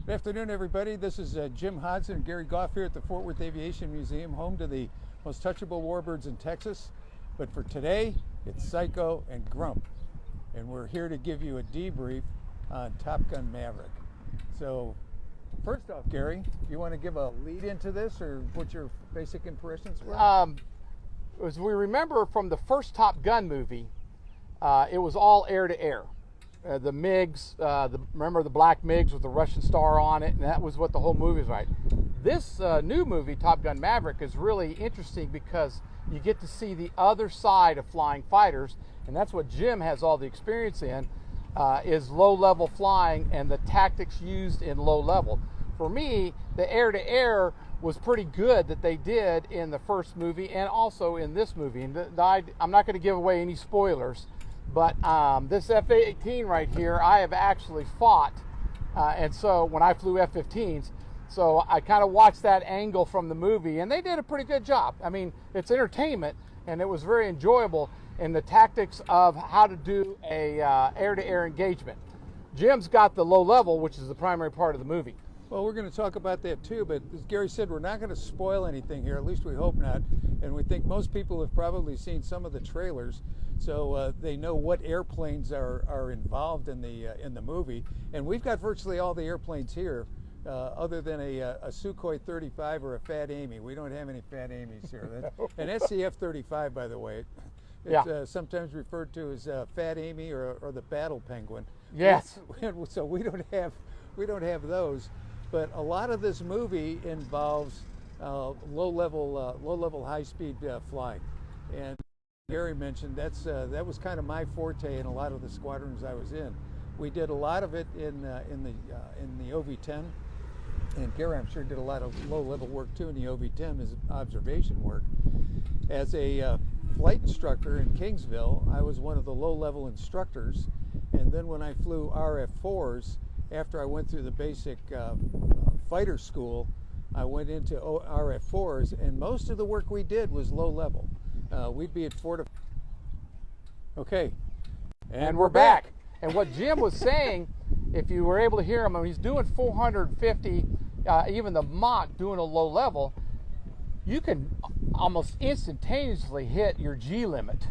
Good afternoon, everybody. This is Jim Hodson and Gary Goff here at the Fort Worth Aviation Museum, home to the most touchable warbirds in Texas. But for today, it's Psycho and Grump. And we're here to give you a debrief on Top Gun Maverick. So, first off, Gary, you want to give a lead into this, or what your basic impressions were? As we remember from the first Top Gun movie, it was all air-to-air. The MiGs, remember the black MiGs with the Russian star on it, and that was what the whole movie was like. This new movie, Top Gun Maverick, is really interesting because you get to see the other side of flying fighters, and that's what Jim has all the experience in, is low-level flying and the tactics used in low-level. For me, the air-to-air was pretty good that they did in the first movie and also in this movie. And I'm not going to give away any spoilers, but this F-18 right here, I have actually fought, and so when I flew F-15s, so I kind of watched that angle from the movie, and they did a pretty good job. I mean, it's entertainment, and it was very enjoyable in the tactics of how to do a air-to-air engagement. Jim's got the low level, which is the primary part of the movie. Well, we're going to talk about that too, but as Gary said, we're not going to spoil anything here, at least we hope not. And we think most people have probably seen some of the trailers, so they know what airplanes are involved in the movie. And we've got virtually all the airplanes here, other than a Sukhoi 35 or a Fat Amy. We don't have any Fat Amy's here. An SCF-35, by the way. It's sometimes referred to as Fat Amy or the Battle Penguin. Yes. So we don't have those. But a lot of this movie involves low-level, high-speed flying, and Gary mentioned that was kind of my forte in a lot of the squadrons I was in. We did a lot of it in the OV-10, and Gary, I'm sure, did a lot of low-level work too in the OV-10 as observation work. As a flight instructor in Kingsville, I was one of the low-level instructors, and then when I flew RF-4s. After I went through the basic fighter school, I went into RF-4s, and most of the work we did was low level. We'd be at 4 to... Okay. And we're back. And what Jim was saying, if you were able to hear him, he's doing 450, even the Mach doing a low level, you can almost instantaneously hit your G limit.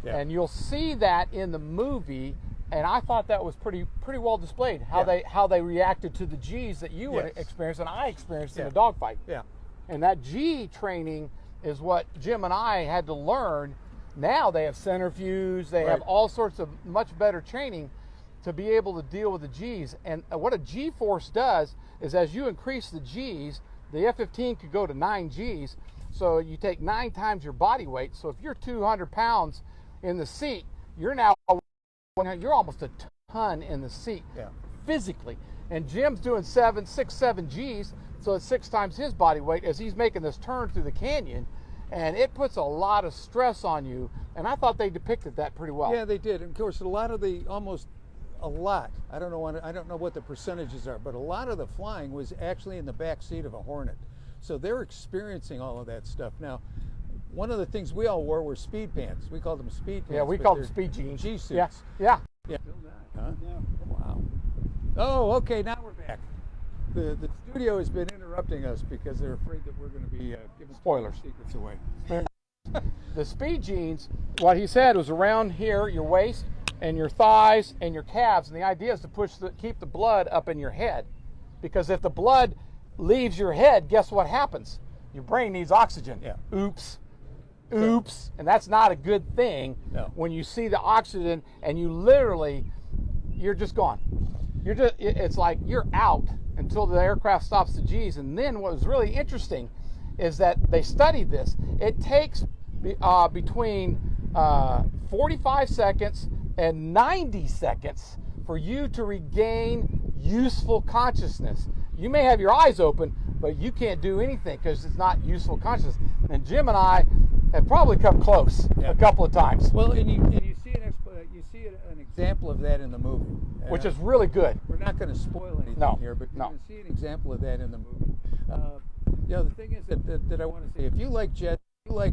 Yeah. And you'll see that in the movie. And I thought that was pretty well displayed, how they reacted to the G's that you would experience and I experienced in a dogfight. Yeah. And that G training is what Jim and I had to learn. Now they have centrifuge, they have all sorts of much better training to be able to deal with the G's. And what a G force does is as you increase the G's, the F-15 could go to 9 G's, so you take 9 times your body weight. So if you're 200 pounds in the seat, you're almost a ton in the seat physically. And Jim's doing 7 Gs, so it's 6 times his body weight as he's making this turn through the canyon. And it puts a lot of stress on you. And I thought they depicted that pretty well. Yeah, they did. And of course, I don't know what the percentages are, but a lot of the flying was actually in the back seat of a Hornet. So they're experiencing all of that stuff. Now, one of the things we all wore were speed pants. We called them speed pants. Yeah, we called them speed jeans. G-suits. Yeah. Huh? Yeah. Wow. Oh, okay, now we're back. The studio has been interrupting us because they're afraid that we're going to be giving spoilers, secrets away. The speed jeans, what he said was around here, your waist and your thighs and your calves, and the idea is to keep the blood up in your head, because if the blood leaves your head, guess what happens? Your brain needs oxygen. Yeah. Oops. And that's not a good thing. No. When you see the oxygen and you're just gone. It's like you're out until the aircraft stops the G's. And then what was really interesting is that they studied this. It takes between 45 seconds and 90 seconds for you to regain useful consciousness. You may have your eyes open, but you can't do anything because it's not useful consciousness. And Jim and I have probably come close a couple of times. Well, and you see an example of that in the movie, which is really good. We're not going to spoil anything here, but you're going to see an example of that in the movie. The thing is that I want to say, if you like jets, if you like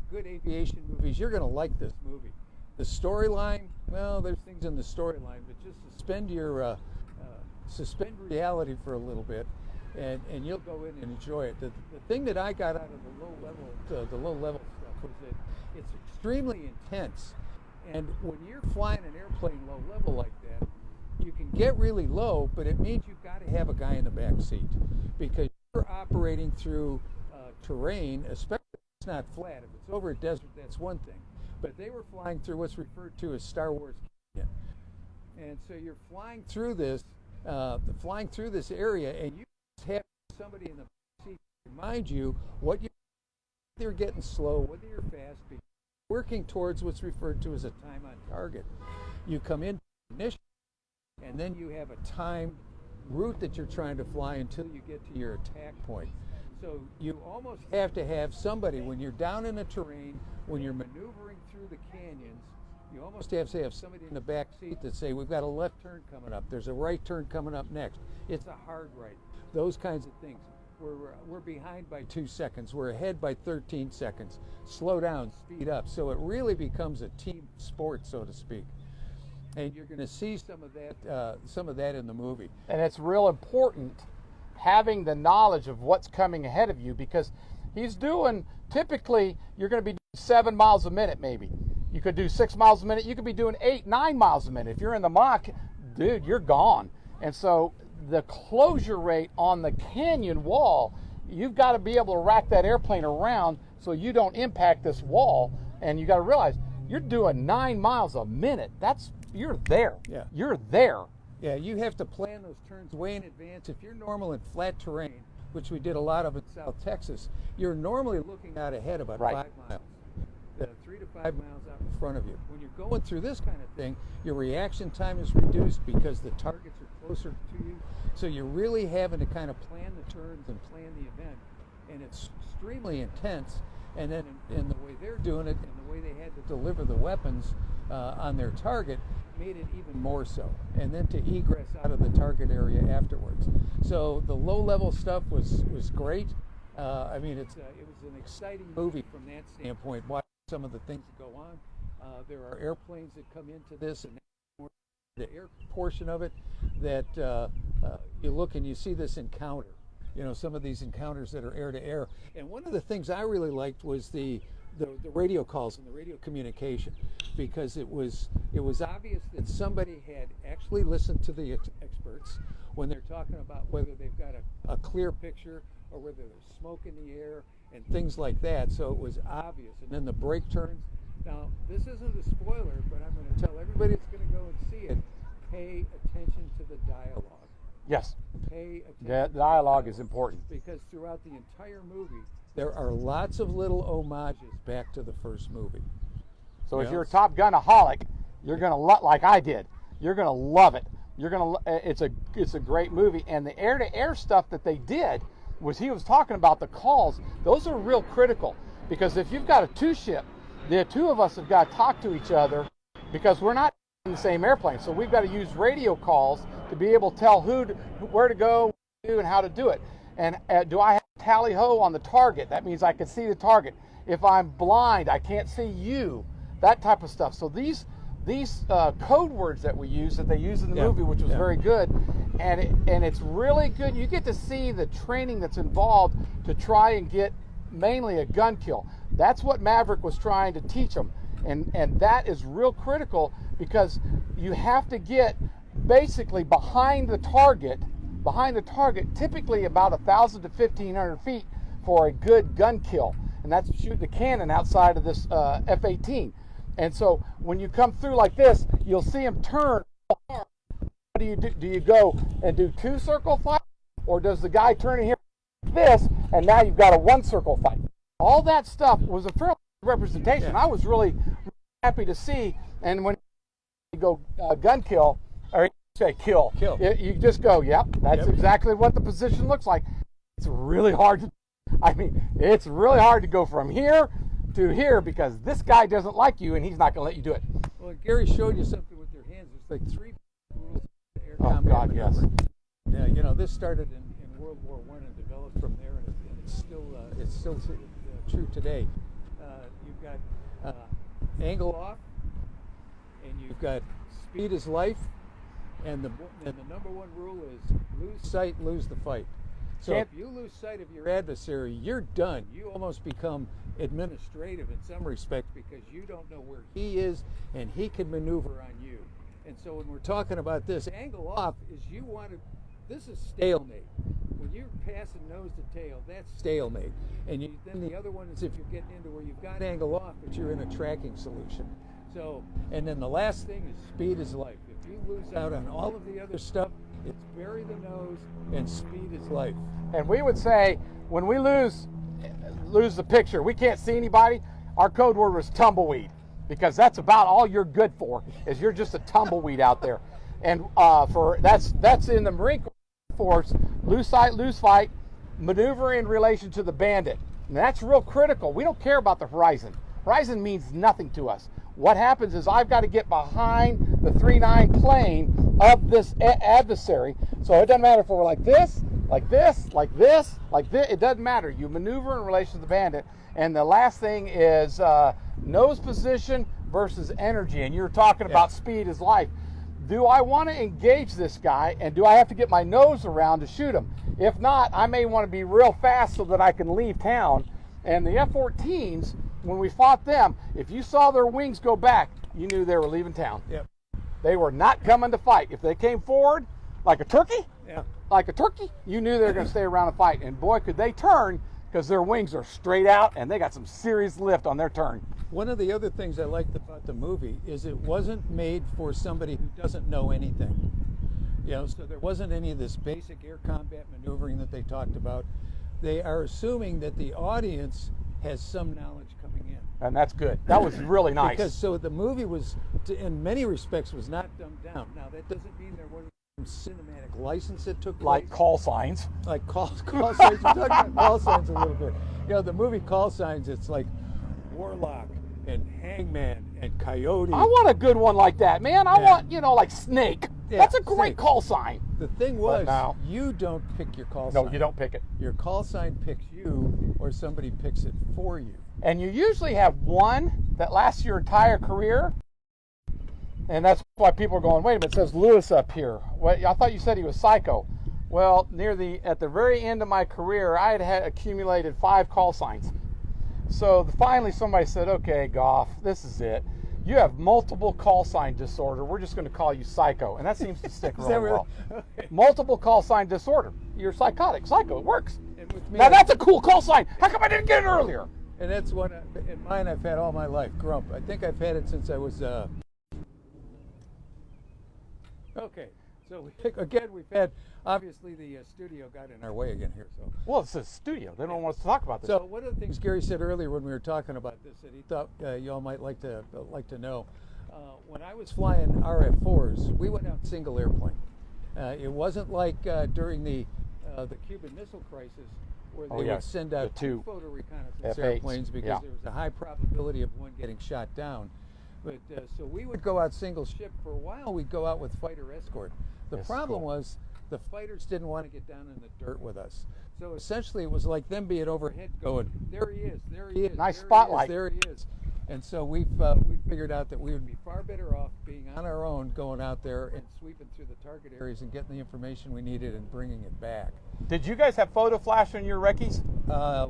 good aviation movies, you're going to like this movie. The storyline, well, there's things in the storyline, but just suspend your suspend reality for a little bit, and you'll go in and enjoy it. The thing that I got out of the low level stuff was that it's extremely intense, and when you're flying an airplane low level like that, you can get really low, but it means you've got to have a guy in the back seat, because you're operating through terrain, especially if it's not flat. If it's over a desert, that's one thing. But they were flying through what's referred to as Star Wars Canyon. And so you're flying through this area, and you have somebody in the back seat to remind you whether you're getting slow, whether you're fast, working towards what's referred to as a time on target. You come in ignition, and then you have a timed route that you're trying to fly until you get to your attack point. So you almost have to have somebody, when you're down in the terrain, when you're maneuvering through the canyons, you almost have to have somebody in the back seat that say, we've got a left turn coming up, there's a right turn coming up next, it's a hard right, those kinds of things. We're behind by 2 seconds, we're ahead by 13 seconds, slow down, speed up. So it really becomes a team sport, so to speak. And you're going to see some of that in the movie. And it's real important having the knowledge of what's coming ahead of you, because he's doing, typically you're going to be doing 7 miles a minute maybe. You could do 6 miles a minute. You could be doing 8, 9 miles a minute. If you're in the Mach, dude, you're gone. And so the closure rate on the canyon wall, you've got to be able to rack that airplane around so you don't impact this wall. And you got to realize you're doing 9 miles a minute. You're there. Yeah. You're there. Yeah, you have to plan those turns way in advance. If you're normal in flat terrain, which we did a lot of in South Texas, you're normally looking out ahead about 5 miles, 3 to 5 miles out in front of you. When you're going through this kind of thing, your reaction time is reduced because the targets are closer to you. So you're really having to kind of plan the turns and plan the event, and it's extremely intense. And then in the way they're doing it and the way they had to deliver the weapons on their target made it even more so. And then to egress out of the target area afterwards. So the low-level stuff was great. I mean, it was an exciting movie from that standpoint, watching some of the things that go on. There are airplanes that come into this, and the air portion of it that you look and you see this encounter. You know, some of these encounters that are air to air. And one of the things I really liked was the radio calls and the radio communication, because it was obvious that somebody had actually listened to the experts when they're talking about whether they've got a clear picture or whether there's smoke in the air and things like that. So it was obvious. And then the brake turns. Now, this isn't a spoiler, but I'm going to tell everybody that's going to go and see it, pay attention to the dialogue. Yes. Pay attention. That dialogue is important. Because throughout the entire movie, there are lots of little homages back to the first movie. So if you're a Top Gun-aholic, you're going to like I did. You're going to love it. It's a great movie. And the air-to-air stuff that they did he was talking about the calls. Those are real critical, because if you've got a two-ship, the two of us have got to talk to each other, because we're not in the same airplane. So we've got to use radio calls to be able to tell where to go, what to do, and how to do it. And do I have tally-ho on the target? That means I can see the target. If I'm blind, I can't see you. That type of stuff. So these code words that we use, that they use in the movie, which was very good, and it's really good. You get to see the training that's involved to try and get mainly a gun kill. That's what Maverick was trying to teach them, and that is real critical, because you have to get basically behind the target, typically about 1,000 to 1,500 feet for a good gun kill, and that's shooting the cannon outside of this F-18. And so when you come through like this, you'll see him turn. What do you do? Do you go and do 2 circle fight, or does the guy turn in here like this, and now you've got a 1 circle fight? All that stuff was a fair representation. I was really happy to see. And when you go gun kill, or you say kill. You just go, yep, that's exactly what the position looks like. It's really hard it's really hard to go from here to here, because this guy doesn't like you and he's not going to let you do it. Well, Gary showed you something with their hands. There's like 3 rules of air combat. Oh, God, yes. Yeah, you know, this started in World War I and developed from there, and it's still true today. You've got angle off, and you've got speed is life, And the number one rule is lose sight, lose the fight. So if you lose sight of your adversary, you're done. You almost become administrative in some respects because you don't know where he is and he can maneuver on you. And so when we're talking about this, angle off is this is stalemate. When you're passing nose to tail, that's stalemate. And then the other one is if you're getting into where you've got angle off, but you're in a tracking solution. So, and then the last thing is speed is life. If you lose out on all of the other stuff, it's bury the nose and speed is life. And we would say when we lose the picture, we can't see anybody, our code word was tumbleweed, because that's about all you're good for, is you're just a tumbleweed out there. And that's in the Marine Force, lose sight, lose fight, maneuver in relation to the bandit. And that's real critical. We don't care about the horizon. Horizon means nothing to us. What happens is I've got to get behind the 3-9 plane of this adversary. So it doesn't matter if we're like this, like this, like this, like this. It doesn't matter. You maneuver in relation to the bandit. And the last thing is nose position versus energy. And you're talking about speed is life. Do I want to engage this guy, and do I have to get my nose around to shoot him? If not, I may want to be real fast so that I can leave town. And the F-14s, when we fought them, if you saw their wings go back, you knew they were leaving town. Yep. They were not coming to fight. If they came forward like a turkey, you knew they were going to stay around and fight. And boy, could they turn, because their wings are straight out and they got some serious lift on their turn. One of the other things I liked about the movie is it wasn't made for somebody who doesn't know anything. So there wasn't any of this basic air combat maneuvering that they talked about. They are assuming that the audience has some knowledge coming in. And that's good. That was really nice. Because so the movie was, in many respects, was not dumbed down. Now that doesn't mean there wasn't some cinematic license that took place. Like call signs. Like call signs. We're talking about call signs a little bit. The movie Call Signs, it's like Warlock and Hangman and Coyote. I want a good one like that, man. I want, like Snake. Yeah, that's a great Snake. Call sign. The thing was, you don't pick your call sign. No, you don't pick it. Your call sign picks you, or somebody picks it for you. And you usually have one that lasts your entire career. And that's why people are going, wait a minute, it says Lewis up here. Well, I thought you said he was Psycho. Well, at the very end of my career, I had accumulated 5 call signs. So finally somebody said, okay, Goff, this is it. You have multiple call sign disorder. We're just going to call you Psycho. And that seems to stick really well. Okay. Multiple call sign disorder. You're psychotic. Psycho. It works. And with me, now that's a cool call sign. How come I didn't get it earlier? And that's one in mine I've had all my life, Grump. I think I've had it since I was... Okay. So we've had, obviously the studio got in our way again here. So well, it's a studio. They don't want us to talk about this. So one of the things Gary said earlier when we were talking about this that he thought y'all might like to know, when I was flying RF-4s, we went out single airplane. It wasn't like during the Cuban Missile Crisis where they would send out 2 photo reconnaissance F8s. airplanes because there was a high probability of one getting shot down. But so we would go out single ship. For a while, we'd go out with fighter escort. The problem was the fighters didn't want to get down in the dirt with us. So essentially, it was like them being overhead going, there he is, there he is. Nice there spotlight. There he is. And so we figured out that we would be far better off being on our own, going out there and sweeping through the target areas and getting the information we needed and bringing it back. Did you guys have photo flash on your recce's?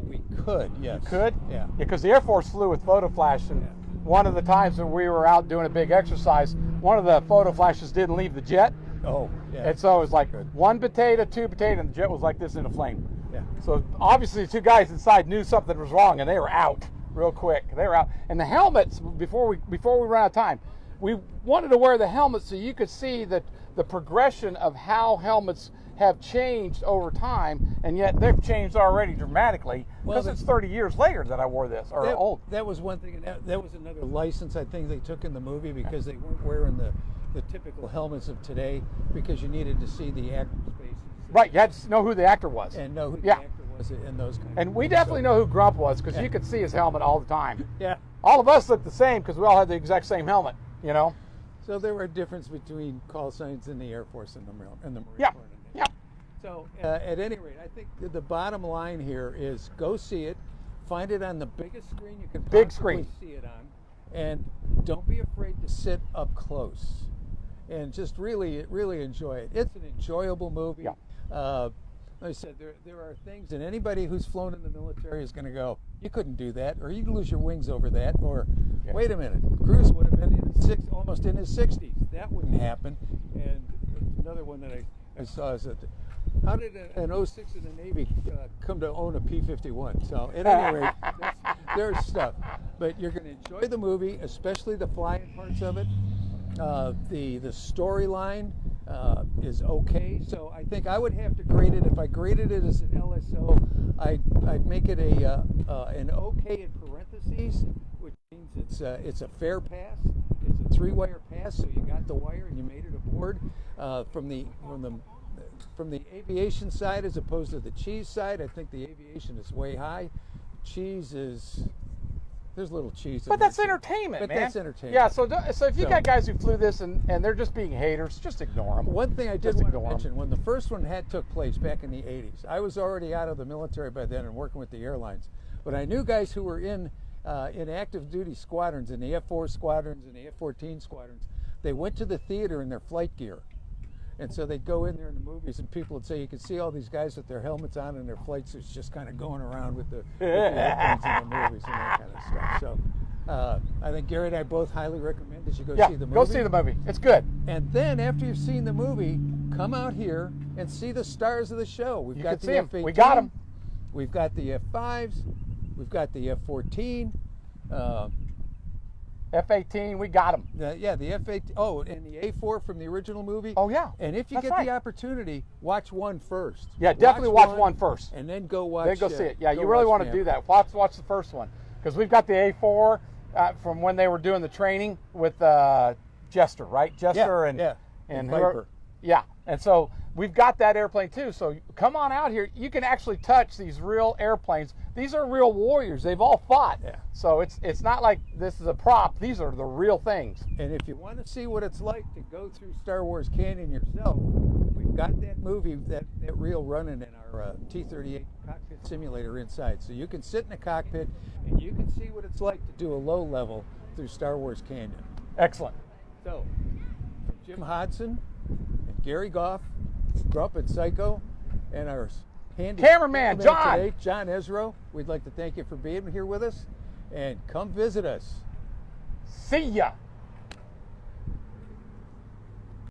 We could, yes. You could? Yeah. Because the Air Force flew with photo flash, and one of the times when we were out doing a big exercise, one of the photo flashes didn't leave the jet. Oh, yeah. And so it was like 1 potato, 2 potato, and the jet was like this in a flame. Yeah. So obviously the 2 guys inside knew something was wrong, and they were out real quick. They were out. And the helmets, before we ran out of time, we wanted to wear the helmets so you could see the progression of how helmets have changed over time, and yet they've changed already dramatically because it's 30 years later that I wore this, or old. That was one thing, and that was another license I think they took in the movie because they weren't wearing the typical helmets of today because you needed to see the actor's faces. Right, you had to know who the actor was. And know who the actor was and those kinds of And we things. definitely know who Grump was because you could see his helmet all the time. Yeah. All of us looked the same because we all had the exact same helmet, you know? So there were a difference between call signs in the Air Force and the Marine Corps. Yeah. So at any rate, I think the bottom line here is go see it, find it on the biggest screen you can possibly see it on, and don't be afraid to sit up close. and just really enjoy it. It's an enjoyable movie. Yeah. Like I said, there are things, and anybody who's flown in the military is going to go, you couldn't do that, or you'd lose your wings over that, or wait a minute, Cruz would have been almost in his 60s. That wouldn't happen. And another one that I saw is that, how did an 06 in the Navy come to own a P-51? So at any rate, there's stuff. But you're going to enjoy the movie, especially the flying parts of it. The storyline is okay. So I think I would have to grade it. If I graded it as an LSO, I'd make it an okay in parentheses, which means it's a fair pass. It's a 3-wire pass, so you got the wire and you made it aboard. From the aviation side as opposed to the cheese side, I think the aviation is way high. Cheese is, there's a little cheese. But that's entertainment, man. But that's entertainment. Yeah, so if you got guys who flew this and they're just being haters, just ignore them. One thing I did want to mention, when the first one took place back in the 80s, I was already out of the military by then and working with the airlines. But I knew guys who were in active duty squadrons, in the F-4 squadrons and the F-14 squadrons. They went to the theater in their flight gear. And so they'd go in there in the movies, and people would say, you could see all these guys with their helmets on and their flight suits just kind of going around with the airplanes in the movies and that kind of stuff. So I think Gary and I both highly recommend that you go see the movie. Go see the movie. It's good. And then after you've seen the movie, come out here and see the stars of the show. We've got the F-18. We got them. We've got the F-5s. We've got the F-14. F-18, we got them. Yeah, the F-18. Oh, and the A4 from the original movie. Oh, yeah. And if you get the opportunity, watch one first. Yeah, definitely watch one first. And then go watch. Then go see it. Yeah, you really want to do that. Watch the first one. Because we've got the A4 from when they were doing the training with Jester, right? Jester and Viper. Yeah, and so we've got that airplane too. So come on out here. You can actually touch these real airplanes. These are real warriors. They've all fought. Yeah. So it's not like this is a prop. These are the real things. And if you want to see what it's like to go through Star Wars Canyon yourself, we've got that movie, that reel running in our T-38 cockpit simulator inside. So you can sit in the cockpit and you can see what it's like to do a low level through Star Wars Canyon. Excellent. So, from Jim Hodson and Gary Goff, Grump and Psycho, and our handy cameraman John today, John Ezro, we'd like to thank you for being here with us, and come visit us. See ya.